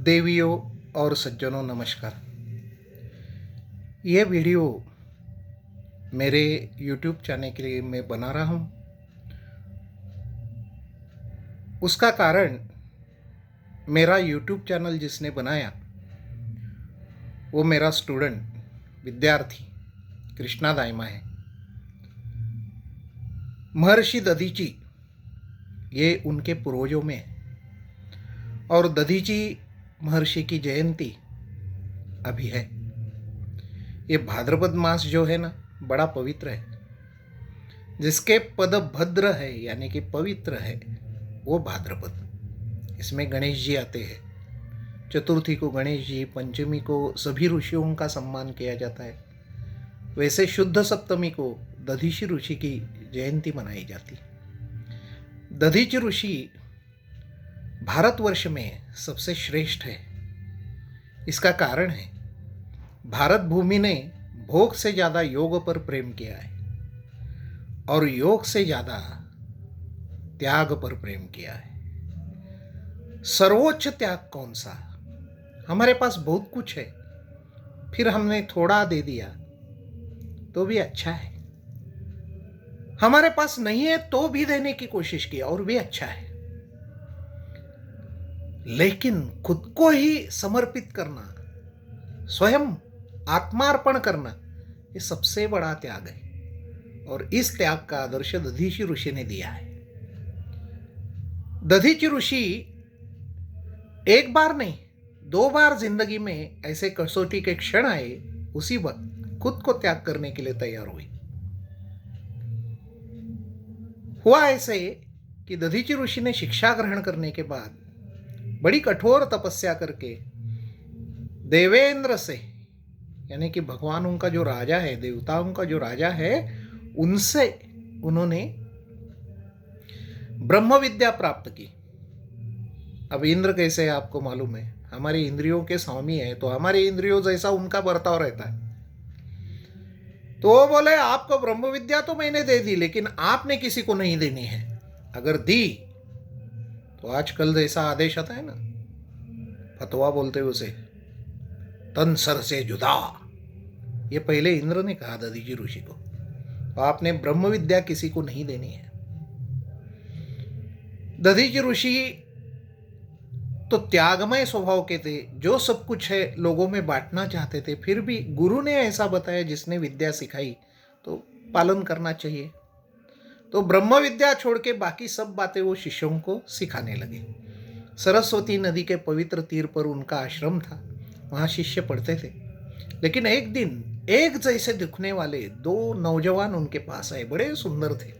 देवियों और सज्जनों नमस्कार। ये वीडियो मेरे YouTube चैनल के लिए मैं बना रहा हूँ। उसका कारण मेरा YouTube चैनल जिसने बनाया वो मेरा स्टूडेंट विद्यार्थी कृष्णा दाइमा है। महर्षि दधीची ये उनके पूर्वजों में है और दधीची महर्षि की जयंती अभी है। ये भाद्रपद मास जो है ना बड़ा पवित्र है। जिसके पद भद्र है यानी कि पवित्र है वो भाद्रपद। इसमें गणेश जी आते हैं। चतुर्थी को गणेश जी, पंचमी को सभी ऋषियों का सम्मान किया जाता है। वैसे शुद्ध सप्तमी को दधीची ऋषि की जयंती मनाई जाती। दधीची ऋषि भारतवर्ष में सबसे श्रेष्ठ है। इसका कारण है भारत भूमि ने भोग से ज़्यादा योग पर प्रेम किया है और योग से ज़्यादा त्याग पर प्रेम किया है। सर्वोच्च त्याग कौन सा? हमारे पास बहुत कुछ है फिर हमने थोड़ा दे दिया तो भी अच्छा है। हमारे पास नहीं है तो भी देने की कोशिश की और भी अच्छा है। लेकिन खुद को ही समर्पित करना, स्वयं आत्मार्पण करना, ये सबसे बड़ा त्याग है और इस त्याग का आदर्श दधीची ऋषि ने दिया है। दधीची ऋषि एक बार नहीं 2 बार जिंदगी में ऐसे कसौटी के क्षण आए, उसी वक्त खुद को त्याग करने के लिए तैयार हुई। हुआ ऐसे कि दधीची ऋषि ने शिक्षा ग्रहण करने के बाद बड़ी कठोर तपस्या करके देवेंद्र से यानी कि भगवानों का जो राजा है, देवताओं का जो राजा है, उनसे उन्होंने ब्रह्म विद्या प्राप्त की। अब इंद्र कैसे है आपको मालूम है, हमारे इंद्रियों के स्वामी है, तो हमारे इंद्रियों जैसा उनका बर्ताव रहता है। तो वो बोले आपको ब्रह्म विद्या तो मैंने दे दी लेकिन आपने किसी को नहीं देनी है। अगर दी तो आजकल जैसा आदेश आता है ना, फतवा बोलते उसे, तन सर से जुदा। ये पहले इंद्र ने कहा दधीची ऋषि को, तो आपने ब्रह्म विद्या किसी को नहीं देनी है। दधीची ऋषि तो त्यागमय स्वभाव के थे, जो सब कुछ है लोगों में बांटना चाहते थे। फिर भी गुरु ने ऐसा बताया, जिसने विद्या सिखाई तो पालन करना चाहिए। तो ब्रह्म विद्या छोड़ के बाकी सब बातें वो शिष्यों को सिखाने लगे। सरस्वती नदी के पवित्र तीर पर उनका आश्रम था, वहाँ शिष्य पढ़ते थे। लेकिन एक दिन एक जैसे दिखने वाले 2 नौजवान उनके पास आए। बड़े सुंदर थे,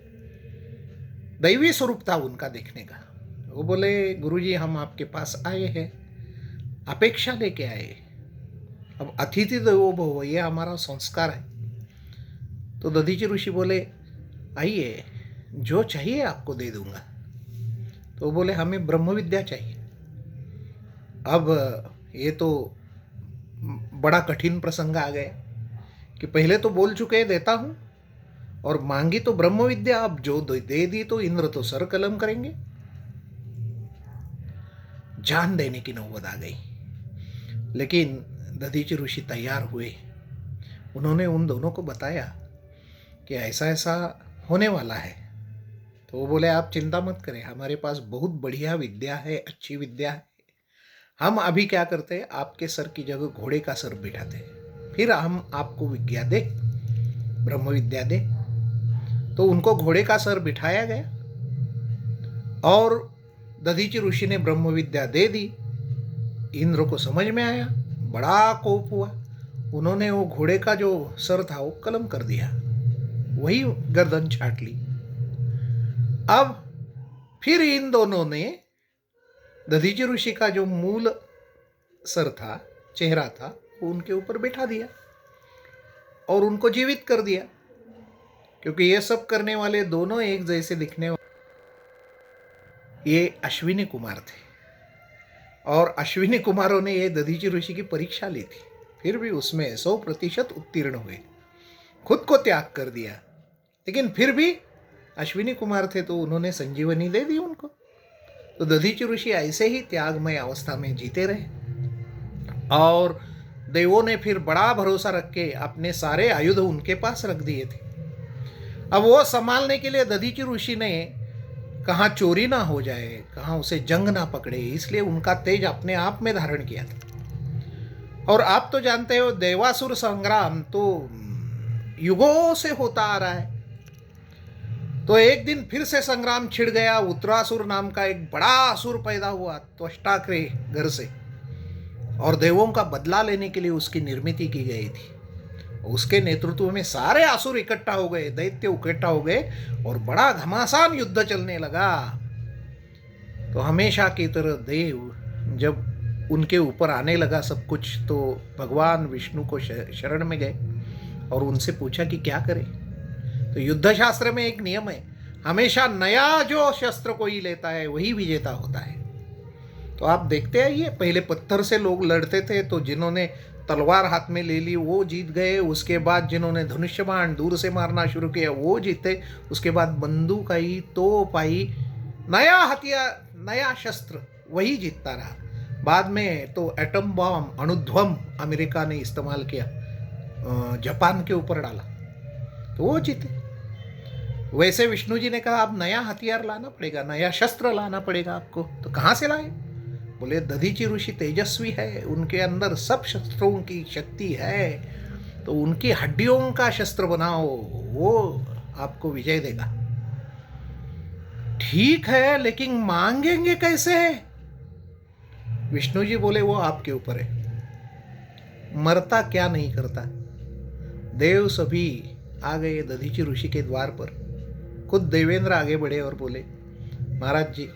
दैवी स्वरूप था उनका देखने का। वो बोले गुरुजी हम आपके पास आए हैं, अपेक्षा लेके आए। अब अतिथि देवो भव, ये हमारा संस्कार है। तो दधीची ऋषि बोले आइए, जो चाहिए आपको दे दूंगा। तो बोले हमें ब्रह्म विद्या चाहिए। अब ये तो बड़ा कठिन प्रसंग आ गया कि पहले तो बोल चुके देता हूं और मांगी तो ब्रह्म विद्या, अब जो दे दी तो इंद्र तो सर कलम करेंगे। जान देने की नौबत आ गई। लेकिन दधीची ऋषि तैयार हुए। उन्होंने उन दोनों को बताया कि ऐसा ऐसा होने वाला है। तो वो बोले आप चिंता मत करें, हमारे पास बहुत बढ़िया विद्या है, अच्छी विद्या है। हम अभी क्या करते हैं, आपके सर की जगह घोड़े का सर बिठाते हैं, फिर हम आपको विद्या दे, ब्रह्म विद्या दे। तो उनको घोड़े का सर बिठाया गया और दधीची ऋषि ने ब्रह्म विद्या दे दी। इंद्र को समझ में आया, बड़ा कोप हुआ। उन्होंने वो घोड़े का जो सर था वो कलम कर दिया, वही गर्दन छाट ली। अब फिर इन दोनों ने दधीची ऋषि का जो मूल सर था, चेहरा था, वो उनके ऊपर बैठा दिया और उनको जीवित कर दिया। क्योंकि ये सब करने वाले दोनों एक जैसे दिखने वाले ये अश्विनी कुमार थे और अश्विनी कुमारों ने ये दधीची ऋषि की परीक्षा ली थी, फिर भी उसमें 100% उत्तीर्ण हुए, खुद को त्याग कर दिया। लेकिन फिर भी अश्विनी कुमार थे तो उन्होंने संजीवनी दे दी उनको। तो दधीची ऋषि ऐसे ही त्यागमय अवस्था में जीते रहे। और देवों ने फिर बड़ा भरोसा रख के अपने सारे आयुध उनके पास रख दिए थे। अब वो संभालने के लिए दधीचि ऋषि ने कहाँ चोरी ना हो जाए, कहाँ उसे जंग ना पकड़े, इसलिए उनका तेज अपने आप में धारण किया था। और आप तो जानते हो देवासुर संग्राम तो युगों से होता आ रहा है। तो एक दिन फिर से संग्राम छिड़ गया। उत्तरासुर नाम का एक बड़ा असुर पैदा हुआ त्वष्टा के घर से, और देवों का बदला लेने के लिए उसकी निर्मित की गई थी। उसके नेतृत्व में सारे असुर इकट्ठा हो गए, दैत्य इकट्ठा हो गए और बड़ा घमासान युद्ध चलने लगा। तो हमेशा की तरह देव जब उनके ऊपर आने लगा सब कुछ, तो भगवान विष्णु को शरण में गए और उनसे पूछा कि क्या करें। तो युद्ध शास्त्र में एक नियम है, हमेशा नया जो शस्त्र कोई लेता है वही विजेता होता है। तो आप देखते आइए, पहले पत्थर से लोग लड़ते थे, तो जिन्होंने तलवार हाथ में ले ली वो जीत गए। उसके बाद जिन्होंने धनुष्य बाण दूर से मारना शुरू किया वो जीते। उसके बाद बंदूक आई, तोप आई, नया हथियार, नया शस्त्र, वही जीतता रहा। बाद में तो एटम बॉम्ब, अणुध्वम अमेरिका ने इस्तेमाल किया, जापान के ऊपर डाला, तो वो जीते। वैसे विष्णु जी ने कहा अब नया हथियार लाना पड़ेगा, नया शस्त्र लाना पड़ेगा आपको। तो कहाँ से लाए? बोले दधीचि ऋषि तेजस्वी है, उनके अंदर सब शस्त्रों की शक्ति है, तो उनकी हड्डियों का शस्त्र बनाओ, वो आपको विजय देगा। ठीक है, लेकिन मांगेंगे कैसे? विष्णु जी बोले वो आपके ऊपर है, मरता क्या नहीं करता। देव सभी आ गए दधीचि ऋषि के द्वार पर। खुद देवेंद्र आगे बढ़े और बोले महाराज जी,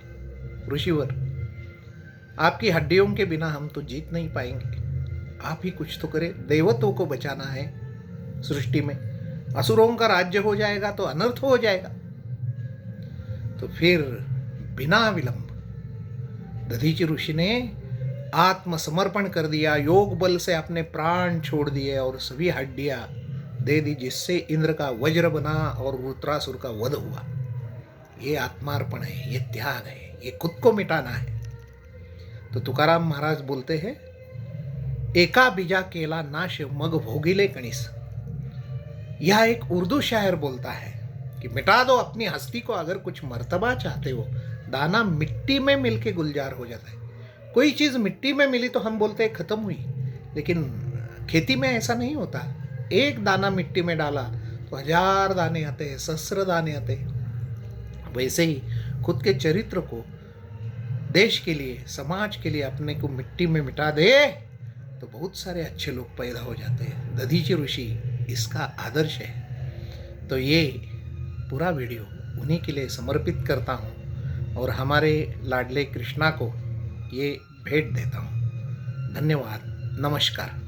ऋषिवर, आपकी हड्डियों के बिना हम तो जीत नहीं पाएंगे, आप ही कुछ तो करें। देवत्वों को बचाना है सृष्टि में, असुरों का राज्य हो जाएगा तो अनर्थ हो जाएगा। तो फिर बिना विलंब दधीचि ऋषि ने आत्मसमर्पण कर दिया, योग बल से अपने प्राण छोड़ दिए और सभी हड्डियां दे दी, जिससे इंद्र का वज्र बना और वृत्रासुर का वध हुआ। ये आत्मार्पण है, ये त्याग है, ये खुद को मिटाना है। तो तुकाराम महाराज बोलते हैं, एका बीजा केला नाश मग भोगिले कणिस। यह एक उर्दू शायर बोलता है कि मिटा दो अपनी हस्ती को, अगर कुछ मर्तबा चाहते हो। दाना मिट्टी में मिलके गुलजार हो जाता है। कोई चीज़ मिट्टी में मिली तो हम बोलते हैं खत्म हुई, लेकिन खेती में ऐसा नहीं होता। एक दाना मिट्टी में डाला तो 1000 दाने आते हैं, सहस्र दाने आते हैं। वैसे ही खुद के चरित्र को देश के लिए, समाज के लिए अपने को मिट्टी में मिटा दे तो बहुत सारे अच्छे लोग पैदा हो जाते हैं। दधीचि ऋषि इसका आदर्श है। तो ये पूरा वीडियो उन्हीं के लिए समर्पित करता हूँ और हमारे लाडले कृष्णा को ये भेंट देता हूँ। धन्यवाद, नमस्कार।